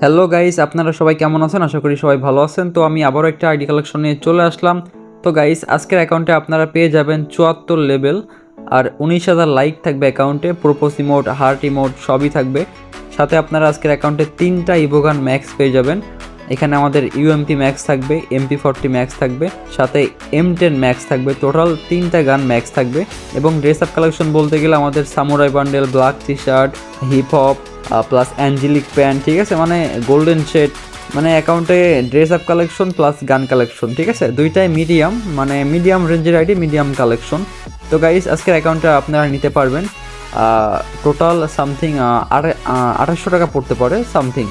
Hello guys, আপনারা সবাই কেমন আছেন? আশা করি সবাই ভালো আছেন। তো আমি আবারও একটা আইডি কালেকশন নিয়ে চলে আসলাম। তো গাইস, আজকের অ্যাকাউন্টে আপনারা পেয়ে যাবেন 74 লেভেল আর 19,000 লাইক থাকবে অ্যাকাউন্টে। প্রোপোজ ইমোট, হার্ট ইমোট সবই থাকবে। সাথে আপনারা আজকের অ্যাকাউন্টে 3টা ইভোগান ম্যাক্স পেয়ে যাবেন। এখানে আমাদের ইউএমপি ম্যাক্স থাকবে, MP40 ম্যাক্স থাকবে, সাথে M10 ম্যাক্স থাকবে। টোটাল 3টা গান ম্যাক্স থাকবে। এবং ড্রেস আপ কালেকশন বলতে গেলে আমাদের samurai bundle, black T shirt, hip hop plus angelic pant, ঠিক আছে, মানে গোল্ডেন শেড, মানে অ্যাকাউন্টে dress up collection plus gun collection, ঠিক আছে, দুইটাই মিডিয়াম, মানে মিডিয়াম রেঞ্জের আইডি, মিডিয়াম কালেকশন। তো গাইস, আজকের অ্যাকাউন্টটা আপনারা নিতে পারবেন। টোটাল সামথিং 2800 টাকা পড়তে পারে সামথিং,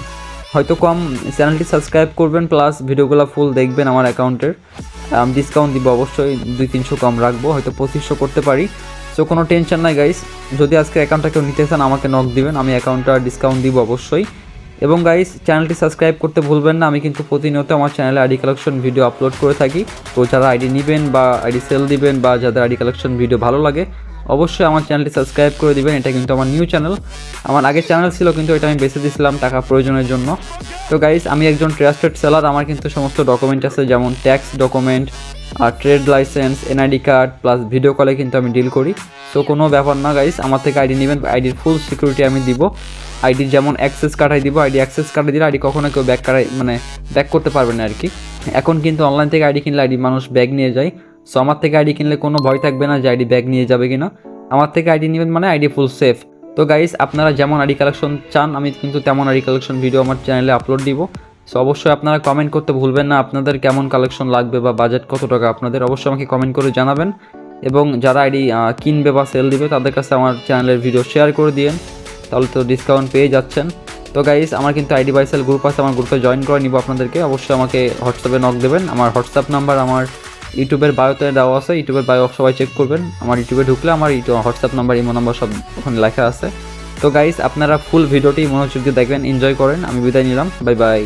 হয়তো কম। চ্যানেলটি সাবস্ক্রাইব করবেন প্লাস ভিডিওগুলো ফুল দেখবেন আমার অ্যাকাউন্টের। ডিসকাউন্ট দিব অবশ্যই, 200-300 কম রাখবো, হয়তো 2500 করতে পারি। সো কোনো টেনশন নাই গাইস, যদি আজকে অ্যাকাউন্টটা কেউ নিতে চান আমাকে নক দিবেন, আমি অ্যাকাউন্টটা ডিসকাউন্ট দিব অবশ্যই। এবং গাইস, চ্যানেলটি সাবস্ক্রাইব করতে ভুলবেন না। আমি কিন্তু প্রতিনিয়ত আমার চ্যানেলে আইডি কালেকশন ভিডিও আপলোড করে থাকি। তো যারা আইডি নেবেন বা আইডি সেল দিবেন বা যাদের আইডি কালেকশন ভিডিও ভালো লাগে, অবশ্যই আমার চ্যানেলটি সাবস্ক্রাইব করে দিবেন। এটা কিন্তু আমার নিউ চ্যানেল, আমার আগের চ্যানেল ছিল কিন্তু এটা আমি বেছে দিয়েছিলাম টাকা প্রয়োজনের জন্য। তো গাইস, আমি একজন ট্রাস্টেড সেলার, আমার কিন্তু সমস্ত ডকুমেন্ট আছে, যেমন tax document, trade licence, NID card plus video কলে কিন্তু আমি ডিল করি। তো কোনো ব্যাপার না গাইস, আমার থেকে আইডি নেবেন, আইডির ফুল সিকিউরিটি আমি দিব। আইডির যেমন অ্যাক্সেস কার্ডাই দিব, আইডি অ্যাক্সেস কার্ডে দিলে আইডি কখনো কেউ ব্যাক করতে পারবে না আর কি। এখন কিন্তু অনলাইন থেকে আইডি কিনলে আইডি মানুষ ব্যাগ নিয়ে যায়। সো আমার থেকে আইডি কিনলে কোনো ভয় থাকবে না যে আইডি ব্যাগ নিয়ে যাবে কিনা। আমার থেকে আইডি নেবেন মানে আইডি ফুল সেফ। তো গাইস, আপনারা যেমন আইডি কালেকশন চান আমি কিন্তু তেমন আইডি কালেকশন ভিডিও আমার চ্যানেলে আপলোড দিব। সো অবশ্যই আপনারা কমেন্ট করতে ভুলবেন না, আপনাদের কেমন কালেকশন লাগবে বা বাজেট কত টাকা আপনাদের, অবশ্যই আমাকে কমেন্ট করে জানাবেন। এবং যারা আইডি কিনবে বা সেল দিবে তাদের কাছে আমার চ্যানেলের ভিডিও শেয়ার করে দিন, তাহলে তো ডিসকাউন্ট পেয়ে যাচ্ছেন। তো গাইস, আমার কিন্তু আইডি বাই সেল গ্রুপ আছে, আমার গ্রুপে জয়েন করে নিব আপনাদেরকে। অবশ্যই আমাকে হোয়াটসঅ্যাপে নক দেবেন, আমার হোয়াটসঅ্যাপ নাম্বার আমার ইউটিউবের বায়োতে দেওয়া আছে, ইউটিউবের বায়ো সবাই চেক করবেন। আমার ইউটিউবে ঢুকলে আমার হোয়াটসঅ্যাপ নাম্বার, ইমো নাম্বার সব ওখানে লেখা আছে। তো গাইস, আপনারা ফুল ভিডিওটি মনোযোগ দিয়ে দেখবেন, এনজয় করেন। আমি বিদায় নিলাম, বাই বাই।